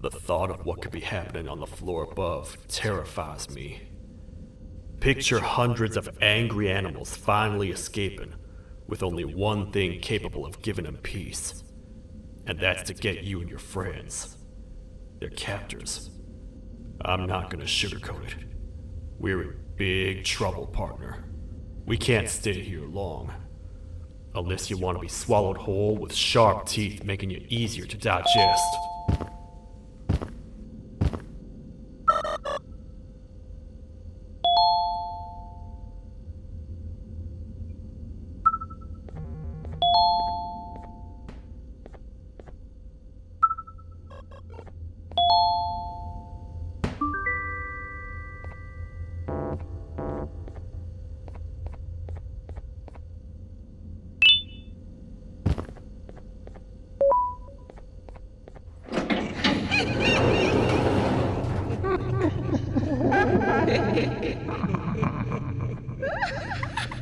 The thought of what could be happening on the floor above terrifies me. Picture hundreds of angry animals finally escaping, with only one thing capable of giving them peace. And that's to get you and your friends. Their captors. I'm not gonna sugarcoat it. We're in big trouble, partner. We can't stay here long. Unless you want to be swallowed whole with sharp teeth making you easier to digest.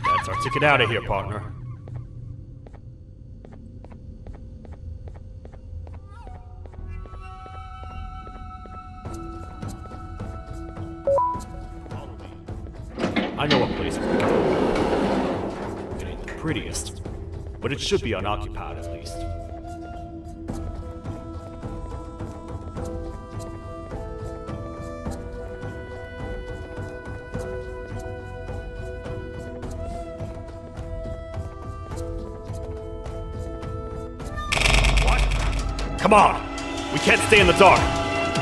That's our ticket out of here, partner. I know a place we can go. It ain't the prettiest, but it should be unoccupied at least. Come on! We can't stay in the dark!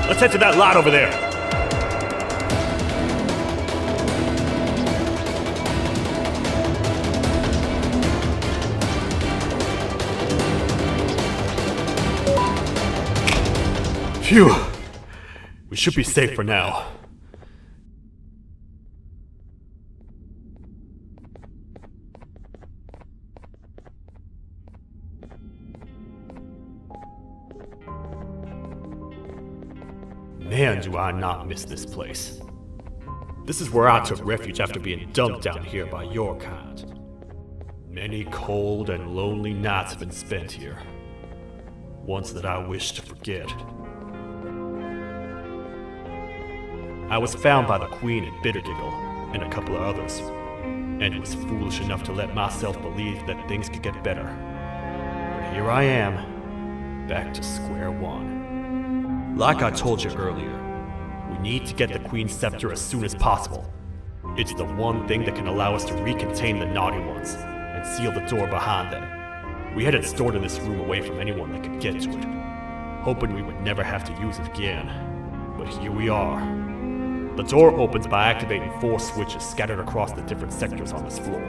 Let's head to that lot over there! Phew! We should be safe for now. Man, do I not miss this place. This is where I took refuge after being dumped down here by your kind. Many cold and lonely nights have been spent here. Ones that I wish to forget. I was found by the Queen at Bittergiggle and a couple of others, and was foolish enough to let myself believe that things could get better. But here I am, back to square one. Like I told you earlier, we need to get the Queen's scepter as soon as possible. It's the one thing that can allow us to recontain the naughty ones and seal the door behind them. We had it stored in this room away from anyone that could get to it, hoping we would never have to use it again. But here we are. The door opens by activating 4 switches scattered across the different sectors on this floor.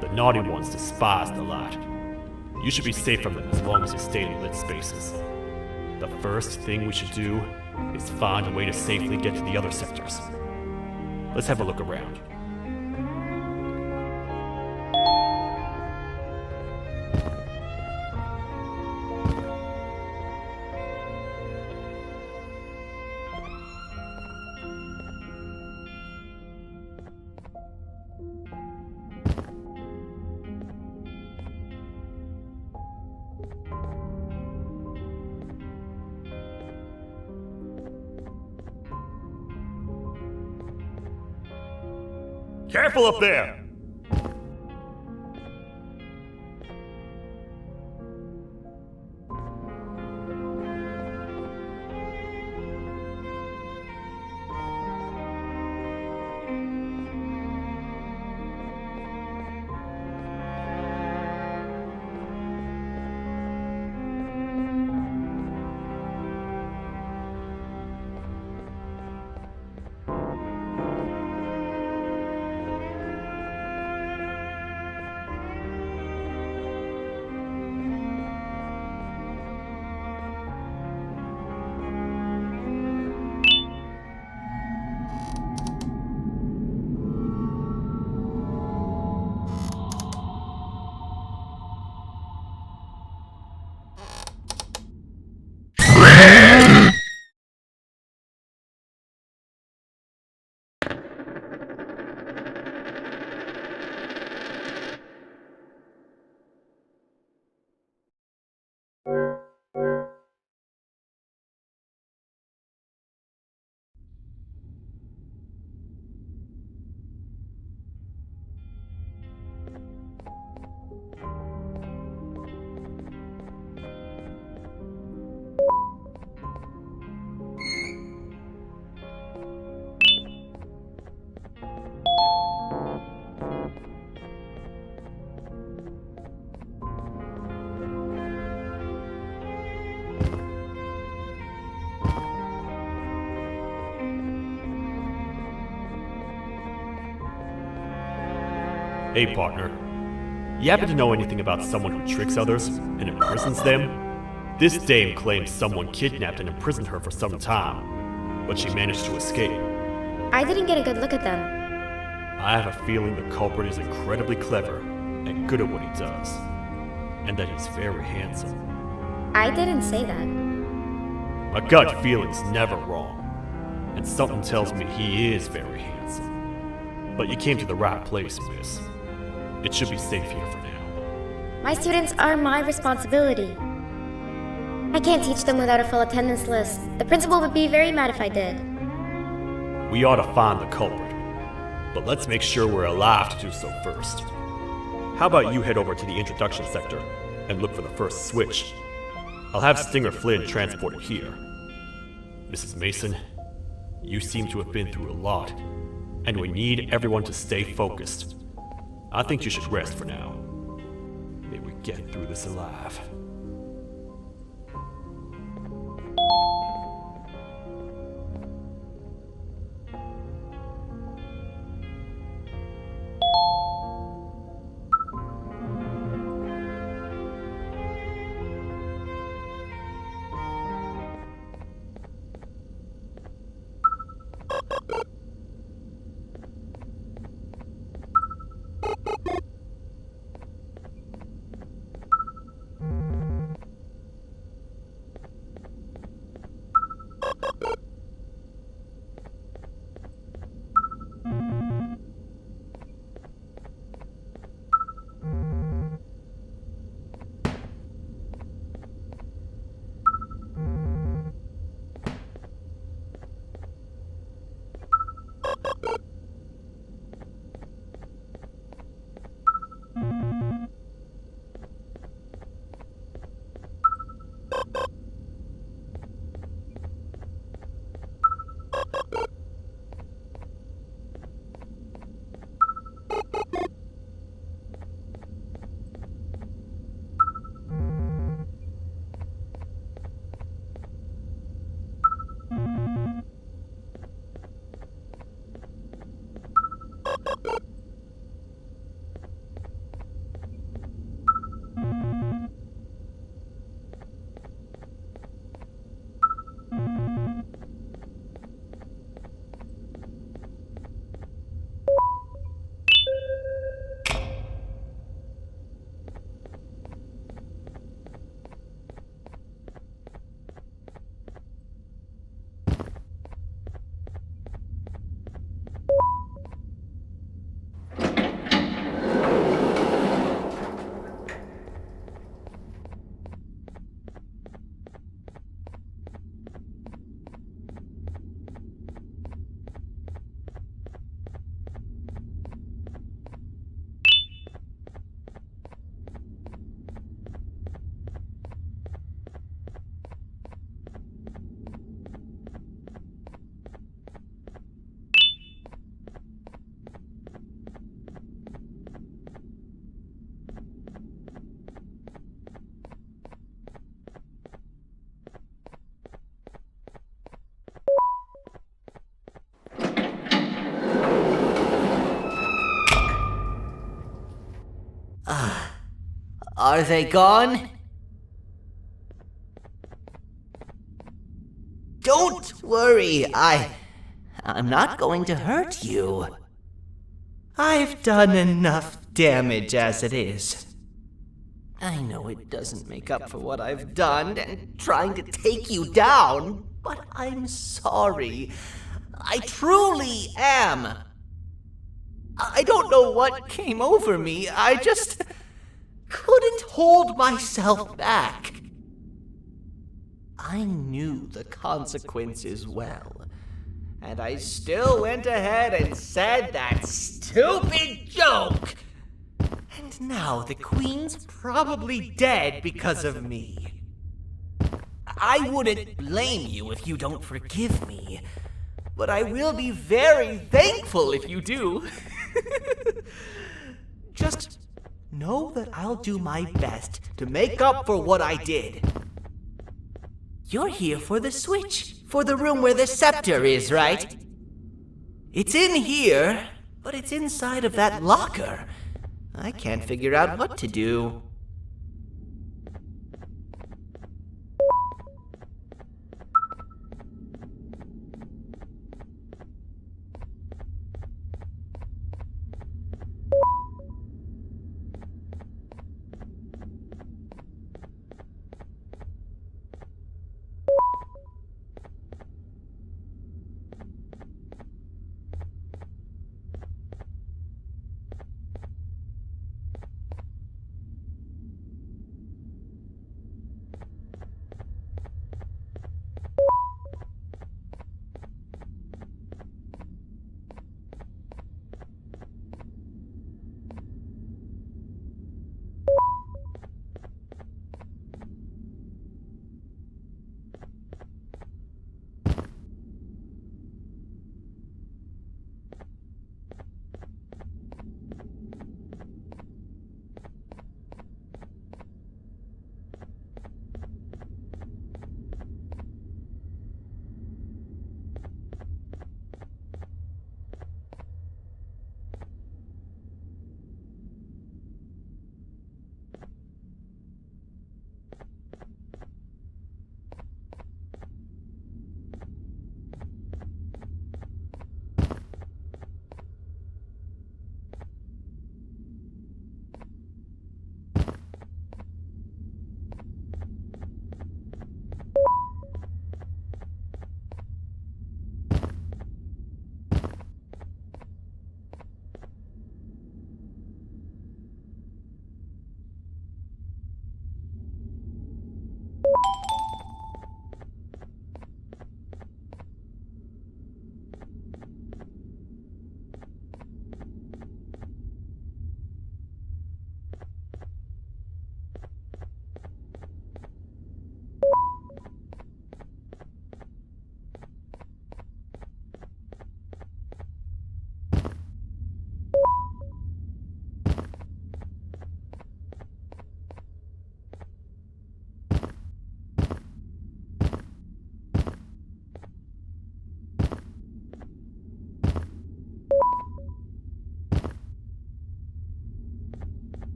The naughty ones despise the light. You should be safe from them as long as you stay in lit spaces. The first thing we should do is find a way to safely get to the other sectors. Let's have a look around. Careful up there! Hey, partner. You happen to know anything about someone who tricks others and imprisons them? This dame claims someone kidnapped and imprisoned her for some time, but she managed to escape. I didn't get a good look at them. I have a feeling the culprit is incredibly clever and good at what he does, and that he's very handsome. I didn't say that. My gut feeling's never wrong, and something tells me he is very handsome. But you came to the right place, miss. It should be safe here for now. My students are my responsibility. I can't teach them without a full attendance list. The principal would be very mad if I did. We ought to find the culprit, but let's make sure we're alive to do so first. How about you head over to the introduction sector and look for the first switch? I'll have Stinger Flynn transported here. Mrs. Mason, you seem to have been through a lot, and we need everyone to stay focused. I think you should rest for now. May we get through this alive. Are they gone? Don't worry, I'm not going to hurt you. I've done enough damage as it is. I know it doesn't make up for what I've done and trying to take you down, but I'm sorry. I truly am. I don't know what came over me. I just couldn't hold myself back. I knew the consequences well, and I still went ahead and said that stupid joke. And now the Queen's probably dead because of me. I wouldn't blame you if you don't forgive me, but I will be very thankful if you do. Just know that I'll do my best to make up for what I did. You're here for the switch, for the room where the scepter is, right? It's in here, but it's inside of that locker. I can't figure out what to do.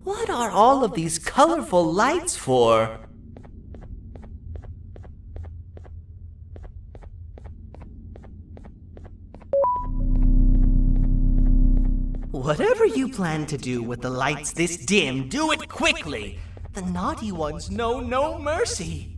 What are all of these colorful lights for? Whatever you plan to do with the lights this dim, do it quickly! The naughty ones know no mercy!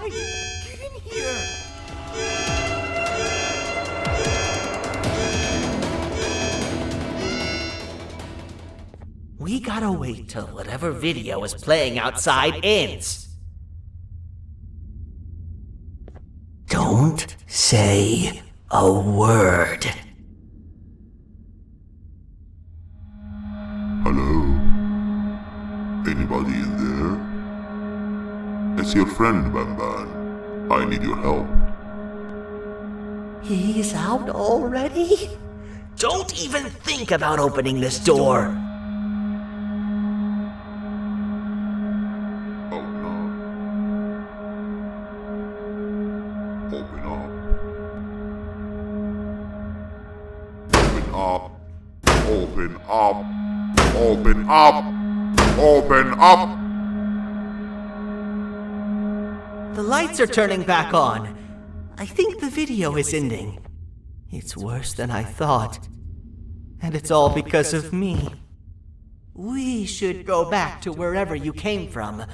inside! Get in here! We gotta wait till whatever video is playing outside ends. Don't say a word. Hello? Anybody in there? It's your friend, Banban. I need your help. He's out already? Don't even think about opening this door. Oh no. Open up. Open up. Open up. Open up. The lights are turning back on. I think the video is ending. It's worse than I thought. And it's all because of me. We should go back to wherever you came from.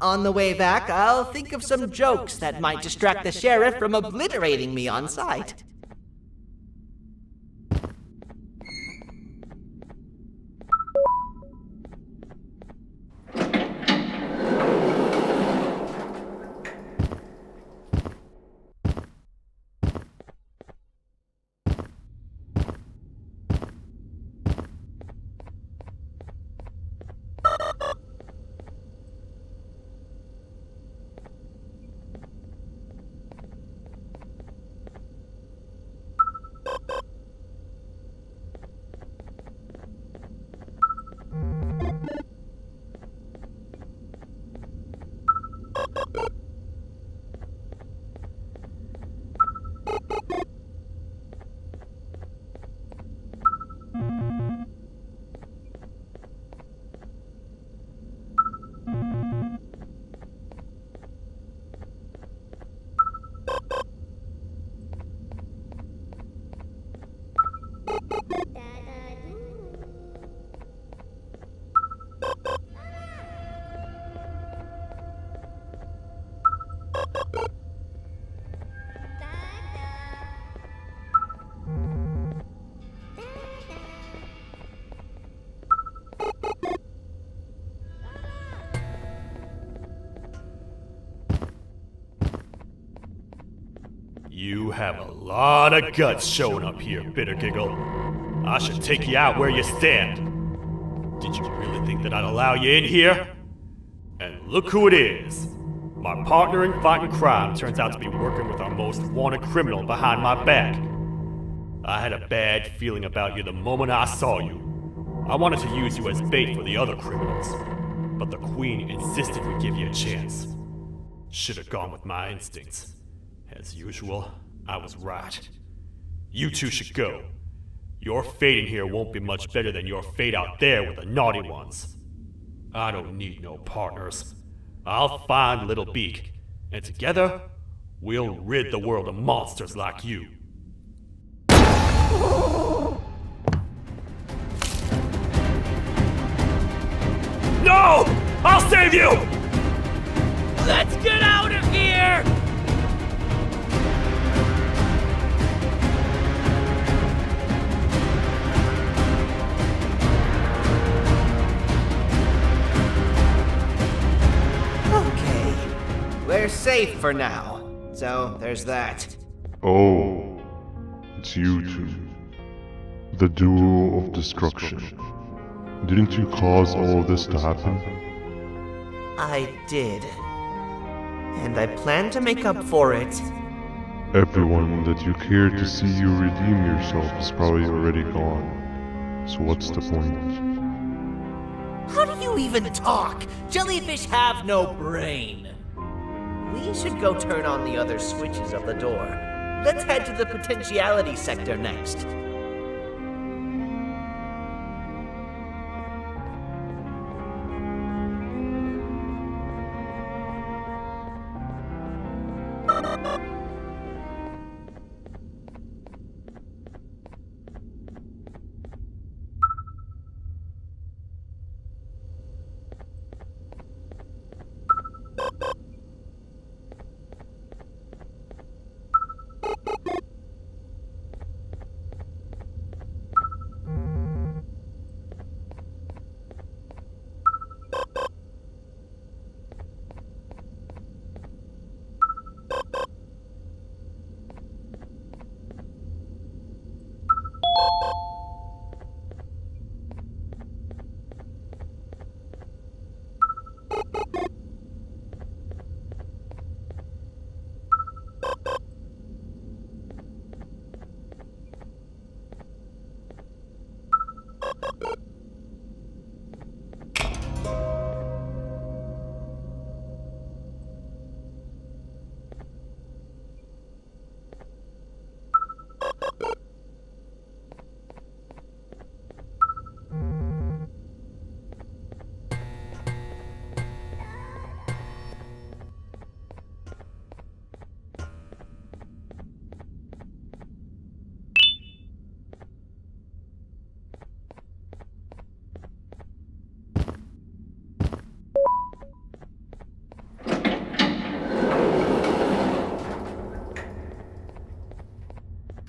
On the way back, I'll think of some jokes that might distract the sheriff from obliterating me on sight. You have a lot of guts showing up here, Bitter Giggle. I should take you out where you stand. Did you really think that I'd allow you in here? And look who it is. My partner in fighting crime turns out to be working with our most wanted criminal behind my back. I had a bad feeling about you the moment I saw you. I wanted to use you as bait for the other criminals, but the Queen insisted we give you a chance. Should have gone with my instincts. As usual, I was right. You two should go. Your fate in here won't be much better than your fate out there with the naughty ones. I don't need no partners. I'll find Little Beak, and together, we'll rid the world of monsters like you. No! I'll save you! Let's get out of here! We're safe for now, so there's that. Oh, it's you two. The duo of destruction. Didn't you cause all of this to happen? I did. And I plan to make up for it. Everyone that you cared to see you redeem yourself is probably already gone. So what's the point? How do you even talk? Jellyfish have no brain. We should go turn on the other switches of the door. Let's head to the potentiality sector next.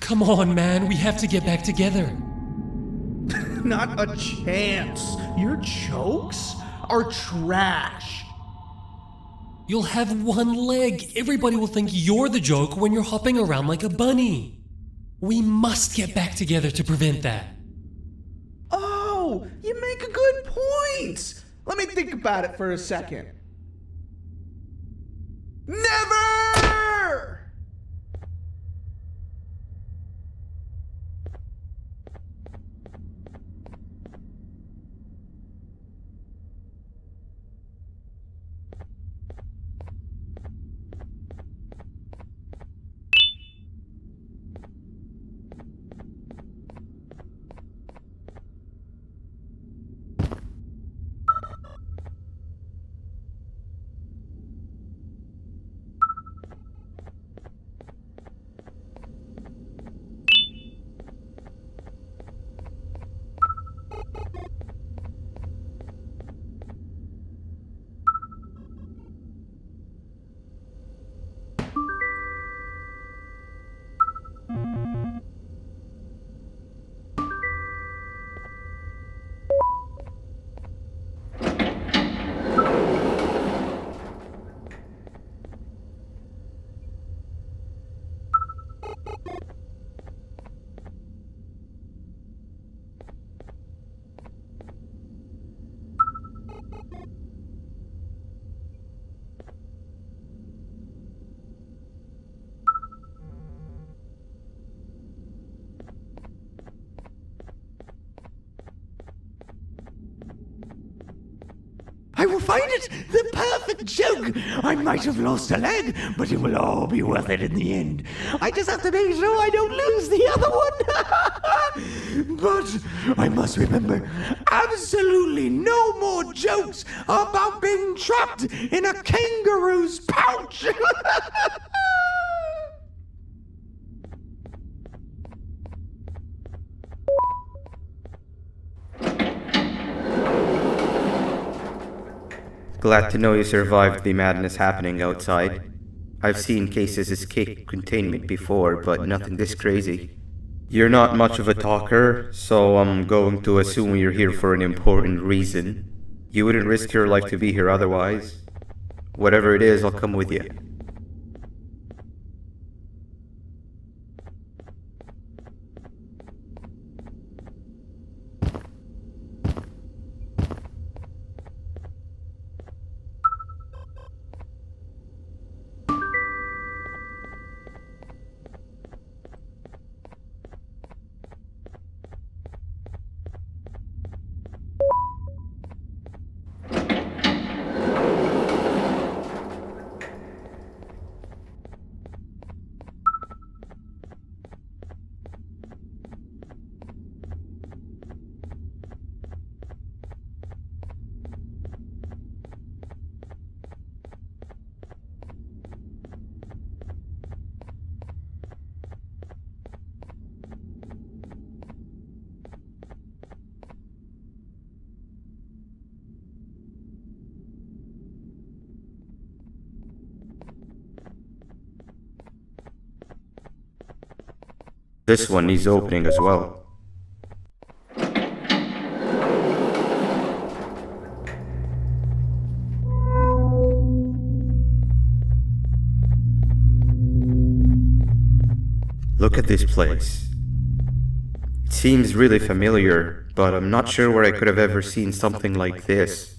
Come on, man, we have to get back together. Not a chance. Your jokes are trash. You'll have one leg. Everybody will think you're the joke when you're hopping around like a bunny. We must get back together to prevent that. Oh, you make a good point. Let me think about it for a second. Never! I will find it! The perfect joke! I might have lost a leg, but it will all be worth it in the end. I just have to make sure I don't lose the other one! But I must remember, absolutely no more jokes about being trapped in a kangaroo's pouch! Glad to know you survived the madness happening outside. I've seen cases escape containment before, but nothing this crazy. You're not much of a talker, so I'm going to assume you're here for an important reason. You wouldn't risk your life to be here otherwise. Whatever it is, I'll come with you. This one needs opening as well. Look at this place. It seems really familiar, but I'm not sure where I could have ever seen something like this.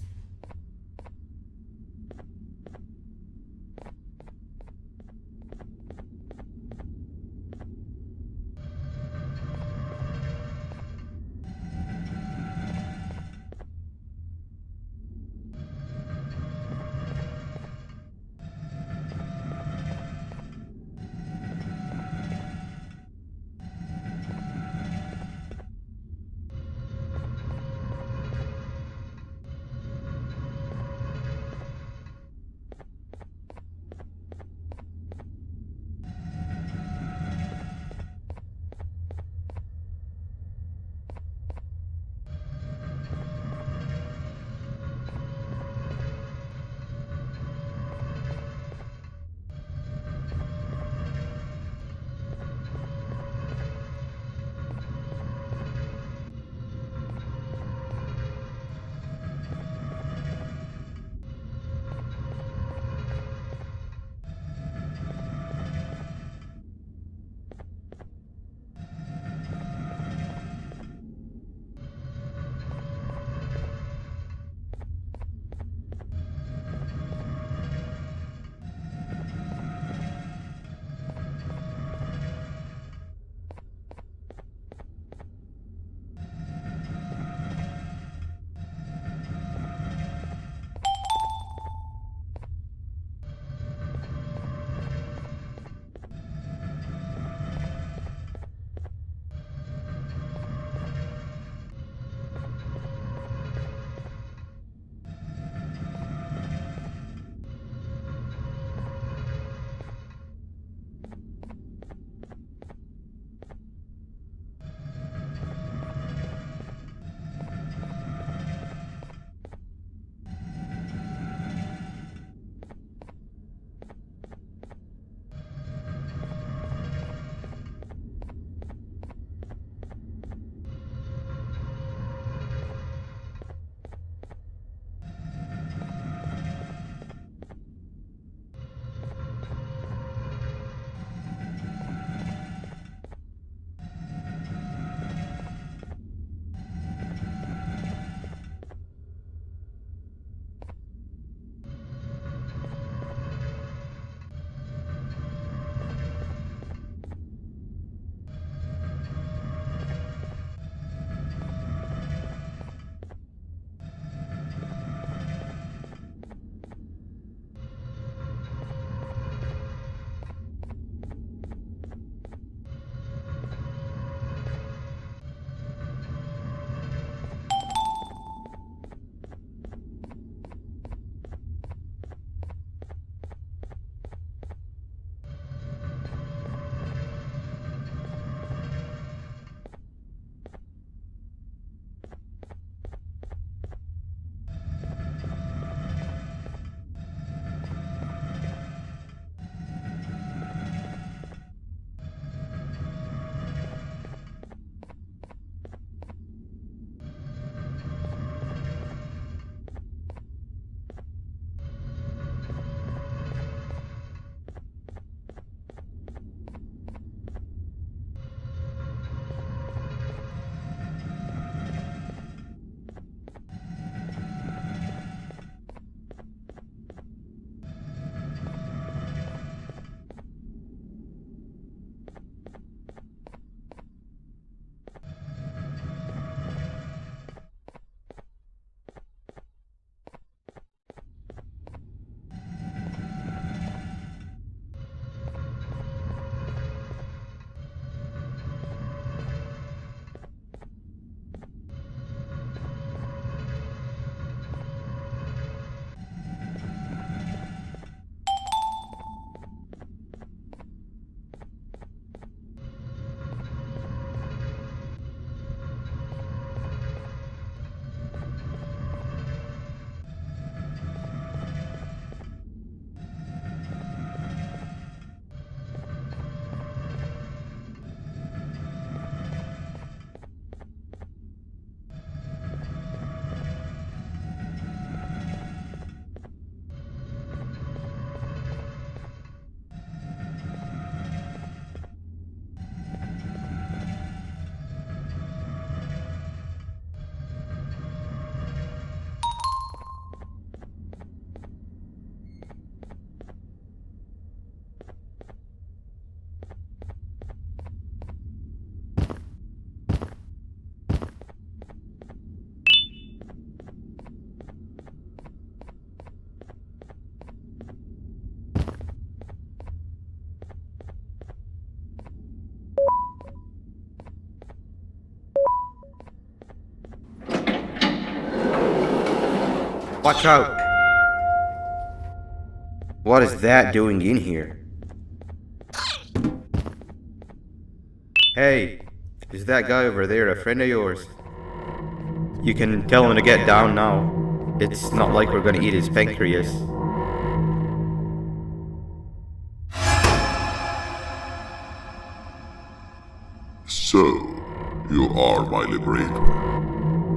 Watch out! What is that doing in here? Hey, is that guy over there a friend of yours? You can tell him to get down now. It's not like we're gonna eat his pancreas. So, you are my liberator.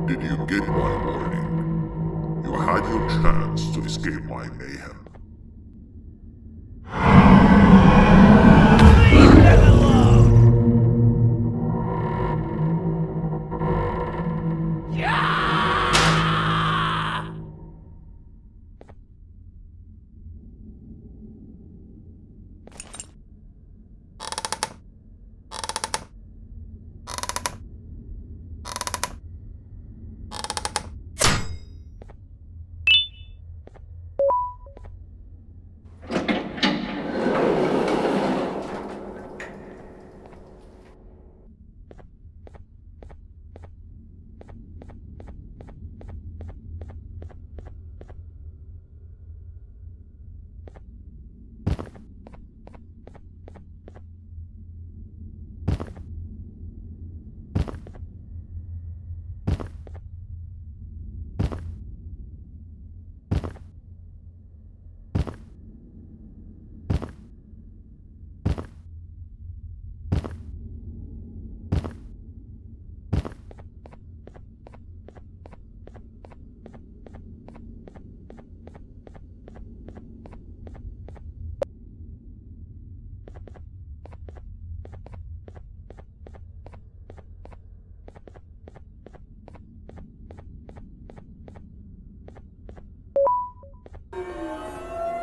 Did you get my warning? You had your chance to escape my mayhem.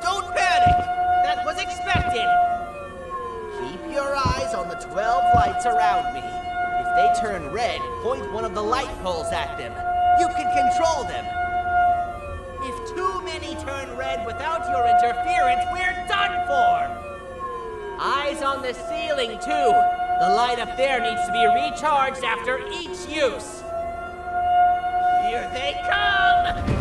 Don't panic! That was expected! Keep your eyes on the 12 lights around me. If they turn red, point one of the light poles at them. You can control them. If too many turn red without your interference, we're done for! Eyes on the ceiling, too. The light up there needs to be recharged after each use. Here they come!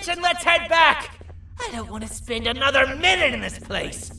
And let's head back! I don't want to spend another minute in this place!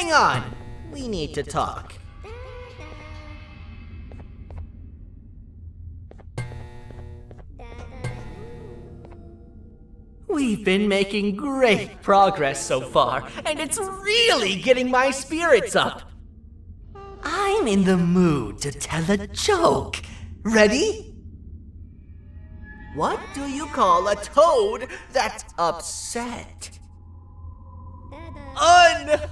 hang on! We need to talk. We've been making great progress so far, and it's really getting my spirits up. I'm in the mood to tell a joke. Ready? What do you call a toad that's upset? Unhappy!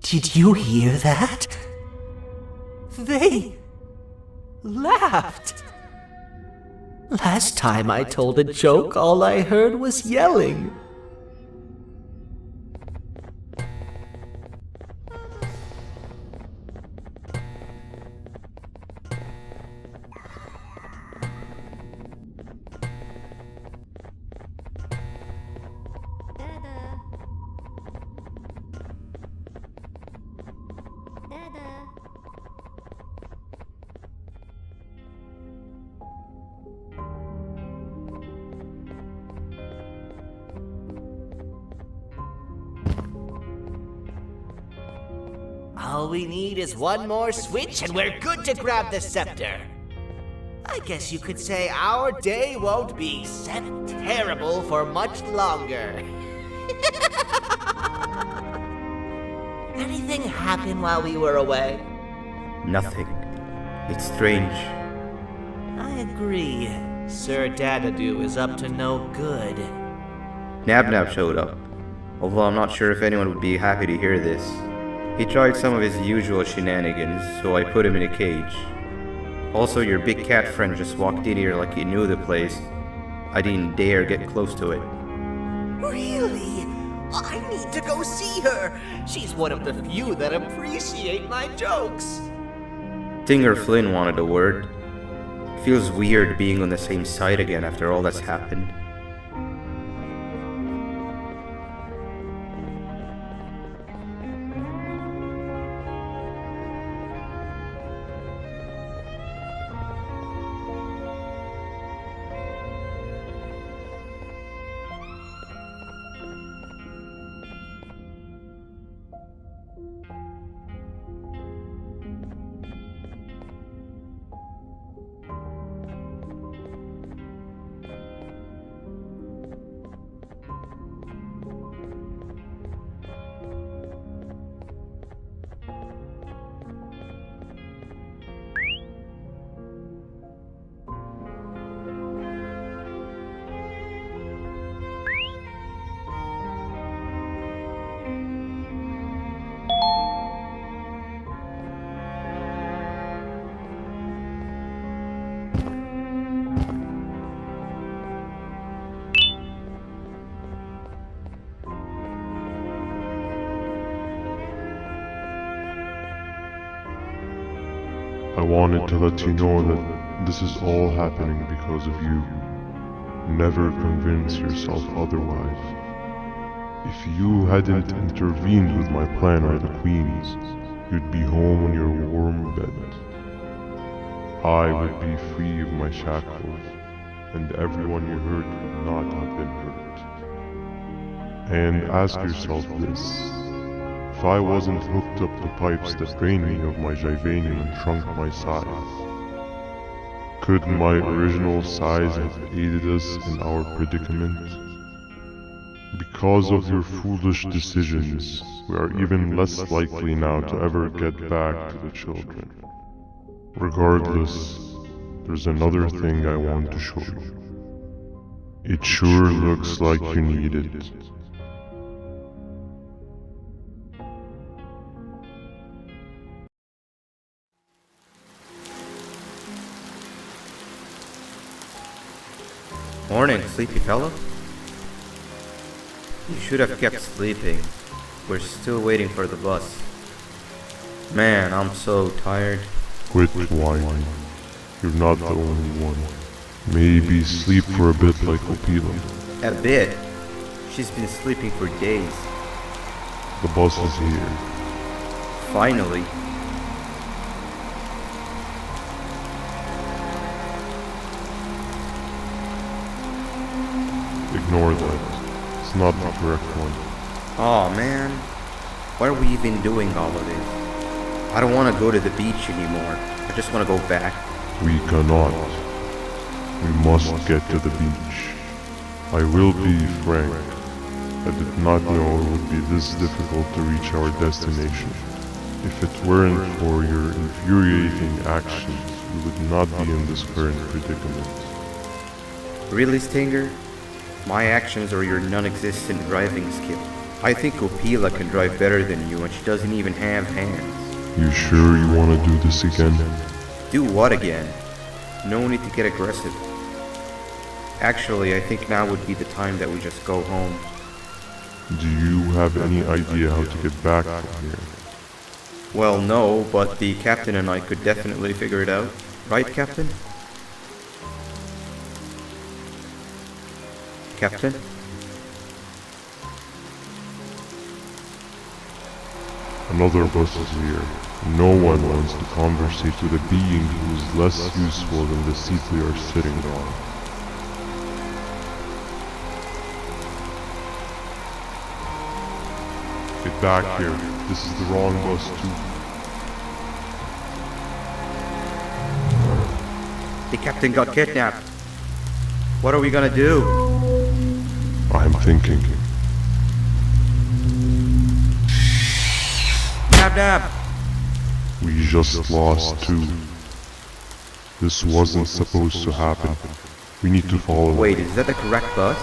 Did you hear that? They laughed. Last time I told a joke, all I heard was yelling. All we need is one more switch and we're good to grab the scepter. I guess you could say our day won't be terrible for much longer. Anything happen while we were away? Nothing. It's strange. I agree. Sir Dadadoo is up to no good. Nab showed up, although I'm not sure if anyone would be happy to hear this. He tried some of his usual shenanigans, so I put him in a cage. Also, your big cat friend just walked in here like he knew the place. I didn't dare get close to it. Really? I need to go see her. She's one of the few that appreciate my jokes. Stinger Flynn wanted a word. Feels weird being on the same side again after all that's happened. I wanted to let you know that this is all happening because of you. Never convince yourself otherwise. If you hadn't intervened with my plan or the Queen's, you'd be home on your warm bed. I would be free of my shackles, and everyone you hurt would not have been hurt. And ask yourself this. If I wasn't hooked up to pipes that drained me of my Jivanium and shrunk my size, could my original size have aided us in our predicament? Because of your foolish decisions, we are even less likely now to ever get back to the children. Regardless, there's another thing I want to show you. It sure looks like you need it. Morning, sleepy fellow. You should have kept sleeping. We're still waiting for the bus. Man, I'm so tired. Quit whining. You're not the only one. Maybe sleep for a bit like Opila. A bit? She's been sleeping for days. The bus is here. Finally. Ignore that. It's not the correct one. Aw man, why are we even doing all of this? I don't want to go to the beach anymore. I just want to go back. We cannot. We must get to the beach. I will be frank. I did not know it would be this difficult to reach our destination. If it weren't for your infuriating actions, we would not be in this current predicament. Really, Stinger? My actions are your non-existent driving skill. I think Opila can drive better than you and she doesn't even have hands. You sure you want to do this again? Do what again? No need to get aggressive. Actually, I think now would be the time that we just go home. Do you have any idea how to get back from here? Well, no, but the captain and I could definitely figure it out. Right, Captain? Captain? Another bus is here. No one wants to conversate with a being who is less useful than the seat we are sitting on. Get back here. This is the wrong bus too. The captain got kidnapped. What are we gonna do? I'm thinking. Dab dab! We just lost two. This wasn't supposed to happen. We need to follow. Wait, is that the correct bus?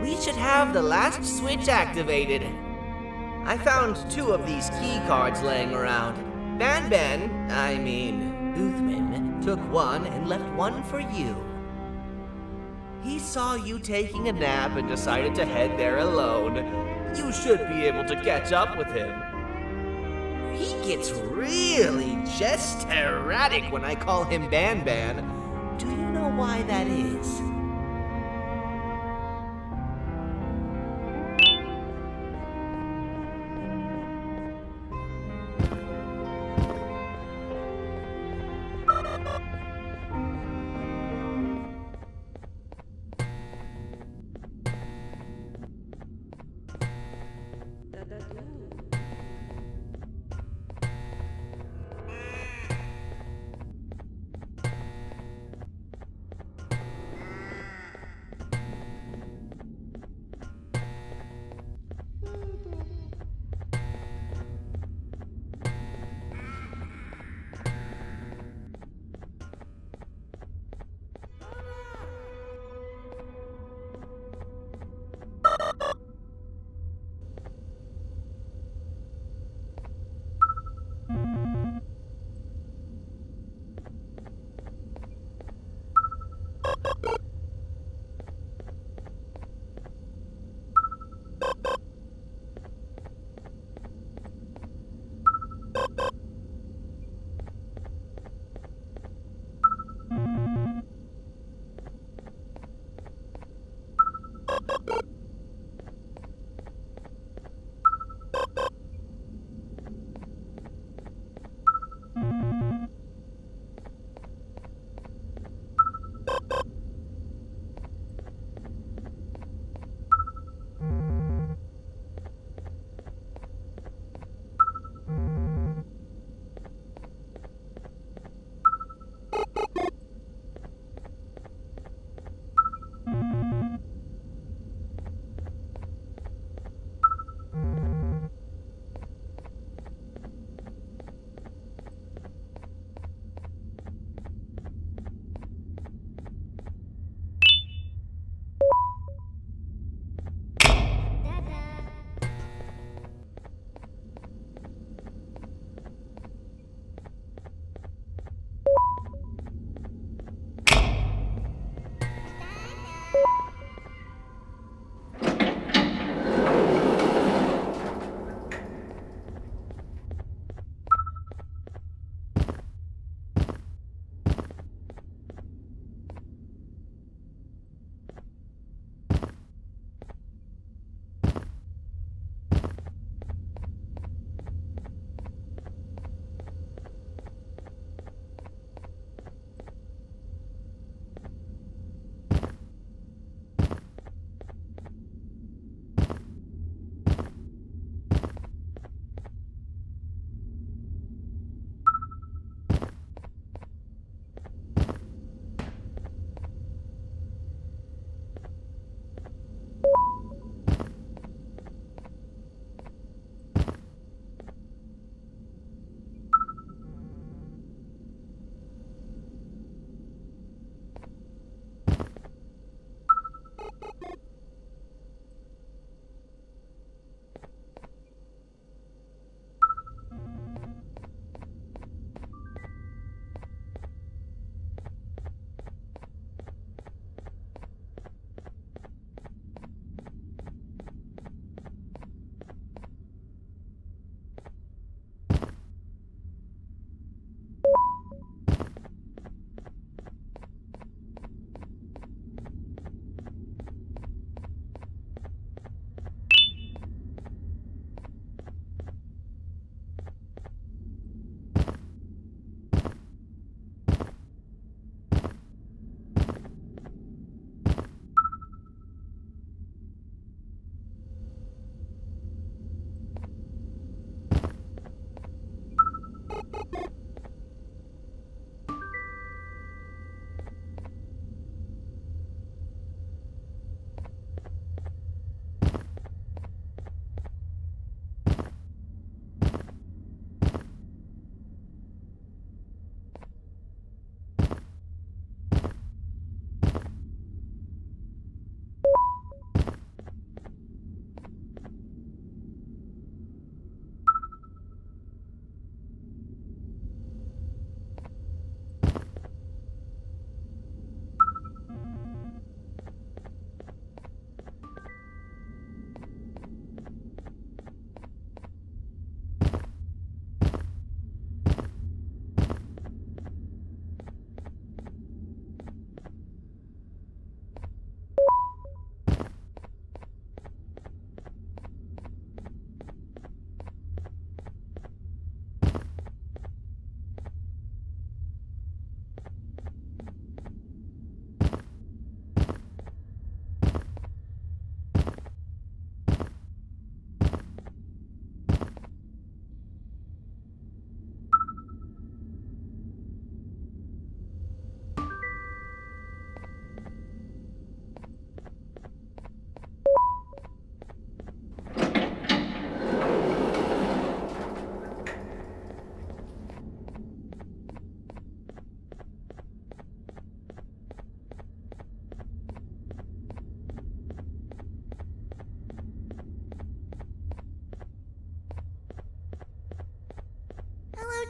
We should have the last switch activated. I found 2 of these key cards laying around. Banban, I mean, Uthman, took one and left one for you. He saw you taking a nap and decided to head there alone. You should be able to catch up with him. He gets really just erratic when I call him Banban. Do you know why that is?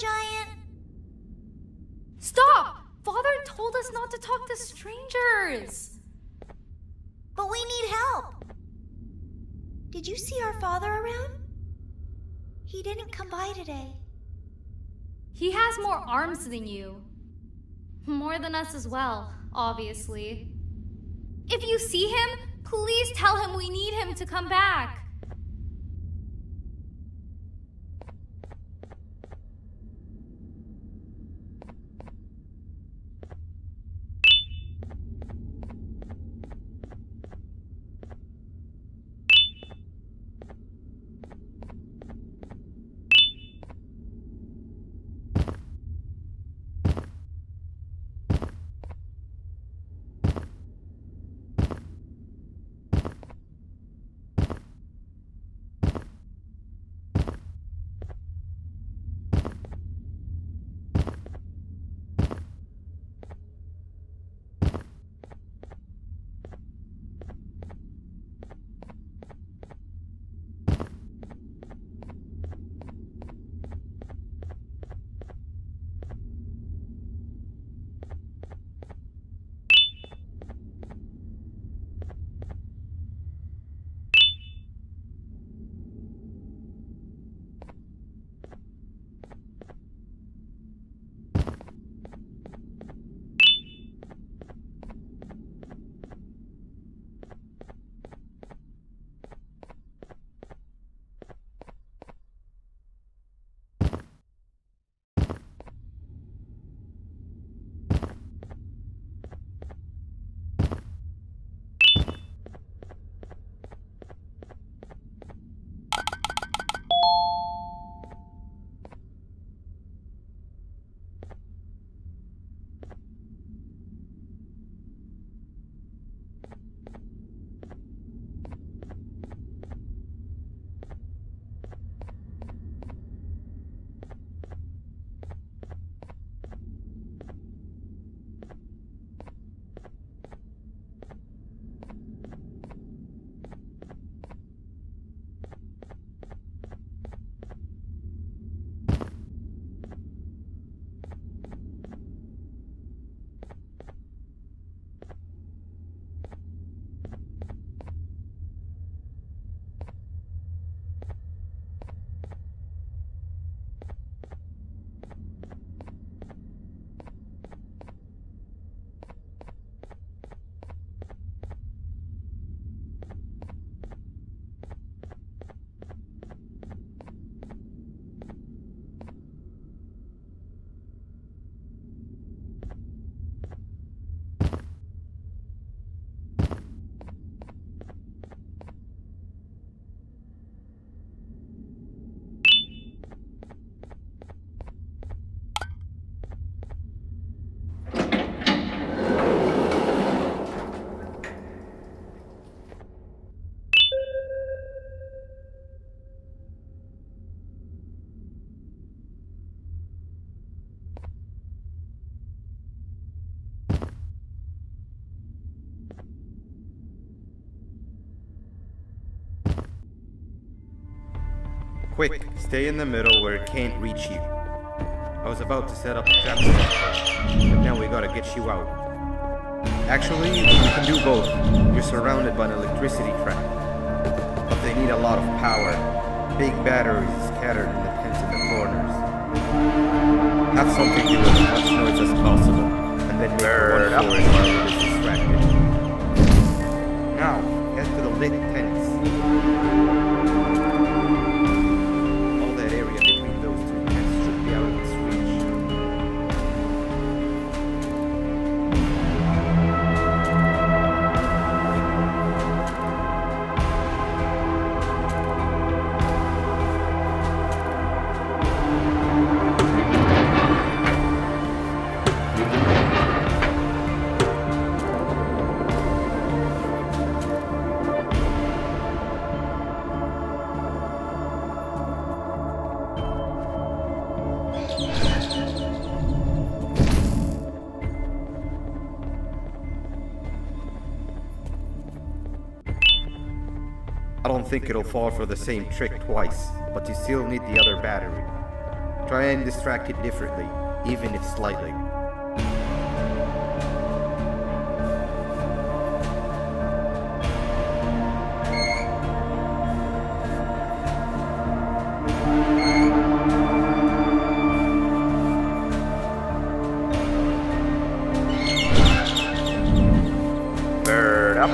giant? Stop! Father told us not to talk to strangers! But we need help. Did you see our father around? He didn't come by today. He has more arms than you. More than us as well, obviously. If you see him, please tell him we need him to come back. Quick, stay in the middle where it can't reach you. I was about to set up a trap but now we gotta get you out. Actually, you can do both. You're surrounded by an electricity trap. But they need a lot of power. Big batteries scattered in the pins in the corners. Have something to do with as much noise as possible, and then you're one forest while it is distracted. Now, head to the lit tents. All that area between those two tents should be out of its reach. I don't think it'll fall for the same trick twice, but you still need the other battery. Try and distract it differently, even if slightly. Bird up.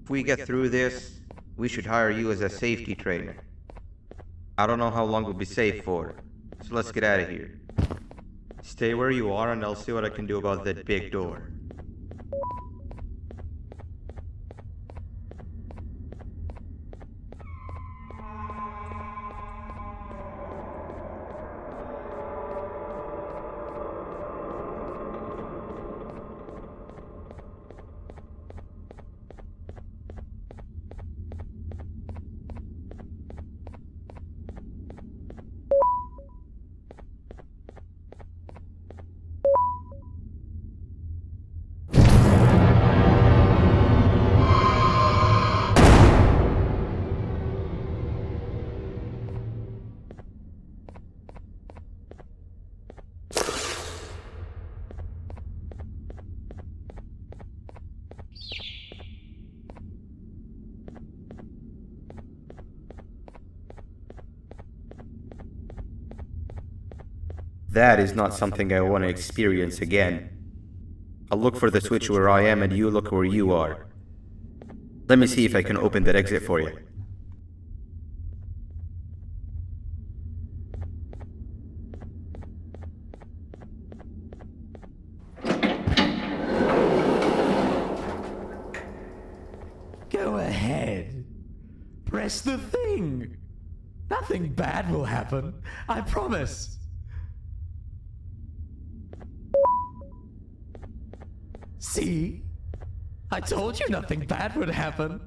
If we get through this, we should hire you as a safety trainer. I don't know how long we'll be safe for, so let's get out of here. Stay where you are and I'll see what I can do about that big door. That is not something I want to experience again. I'll look for the switch where I am and you look where you are. Let me see if I can open that exit for you. Go ahead. Press the thing. Nothing bad will happen. I promise. See? I told you nothing bad would happen.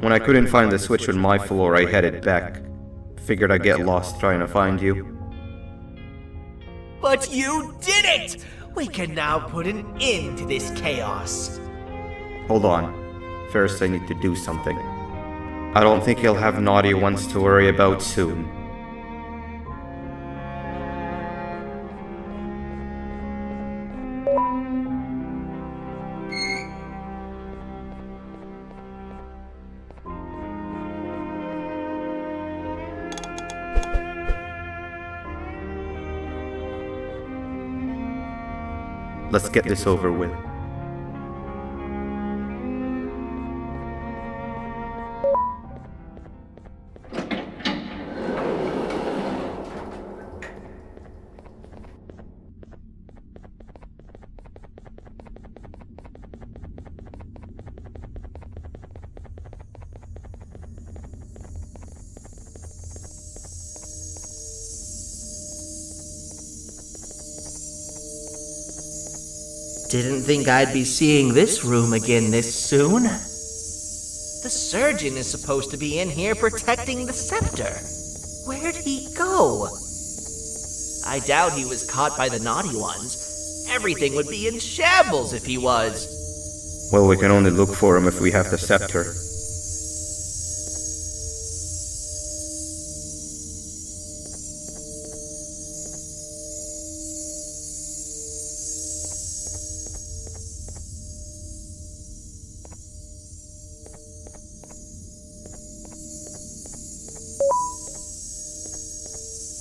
When I couldn't find the switch on my floor, I headed back. Figured I'd get lost trying to find you. But you did it! We can now put an end to this chaos. Hold on. First I need to do something. I don't think you'll have naughty ones to worry about soon. Let's get this over with. Didn't think I'd be seeing this room again this soon. The surgeon is supposed to be in here protecting the scepter. Where'd he go? I doubt he was caught by the naughty ones. Everything would be in shambles if he was. Well, we can only look for him if we have the scepter.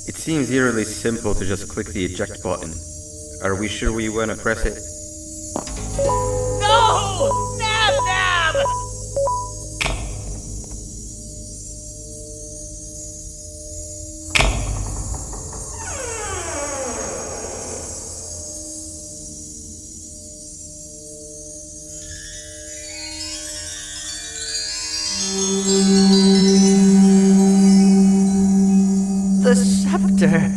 It seems eerily simple to just click the eject button. Are we sure we want to press it? No! Nab Nab! The scepter.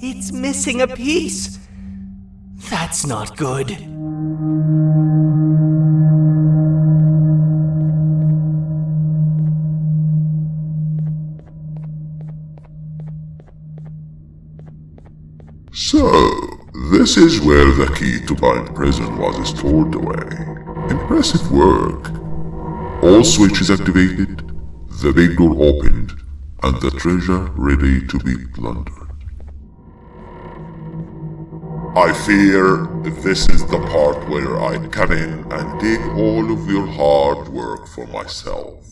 It's missing a piece. That's not good. So, this is where the key to Bind Prison was stored away. Impressive work. All switches activated, the big door opened, and the treasure ready to be plundered. I fear this is the part where I come in and take all of your hard work for myself.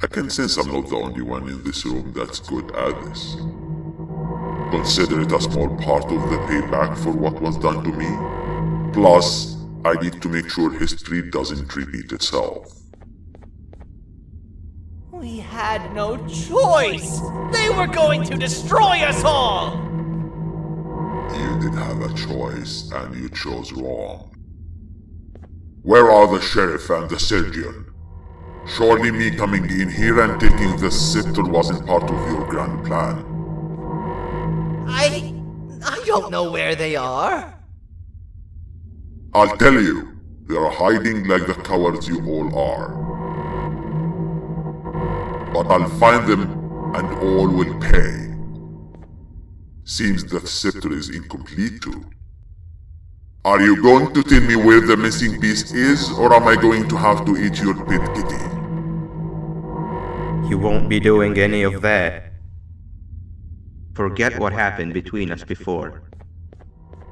I can sense I'm not the only one in this room that's good at this. Consider it a small part of the payback for what was done to me. Plus, I need to make sure history doesn't repeat itself. We had no choice! They were going to destroy us all! You did have a choice, and you chose wrong. Where are the sheriff and the surgeon? Surely me coming in here and taking the scepter wasn't part of your grand plan. I don't know where they are. I'll tell you, they are hiding like the cowards you all are. But I'll find them, and all will pay. Seems the scepter is incomplete too. Are you going to tell me where the missing piece is, or am I going to have to eat your pet kitty? You won't be doing any of that. Forget what happened between us before.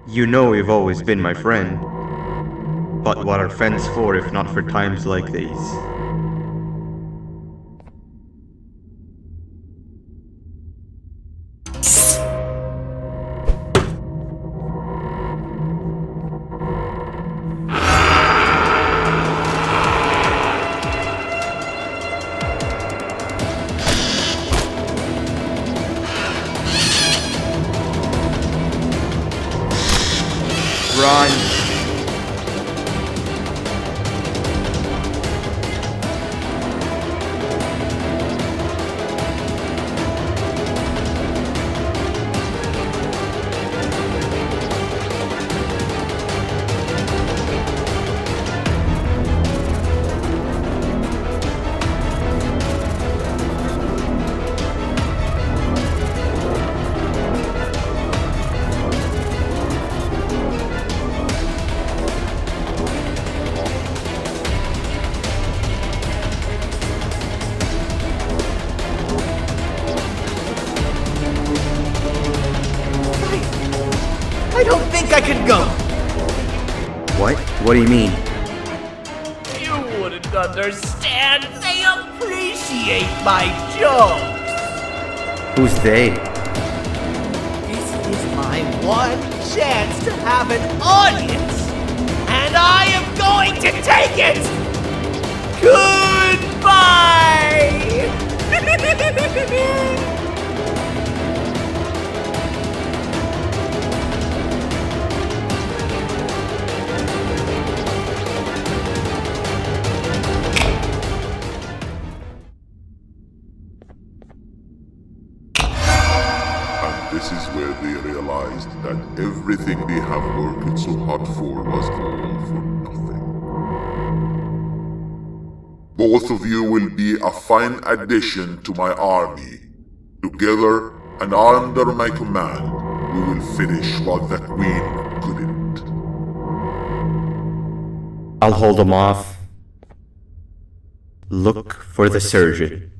You know you've always been my friend. But what are friends for if not for times like these? Run! can go. What? What do you mean? You wouldn't understand. They appreciate my jokes. Who's they? This is my one chance to have an audience, and I am going to take it. Goodbye. This is where they realized that everything they have worked so hard for was all for nothing. Both of you will be a fine addition to my army. Together and under my command, we will finish what the Queen couldn't. I'll hold them off. Look for the surgeon.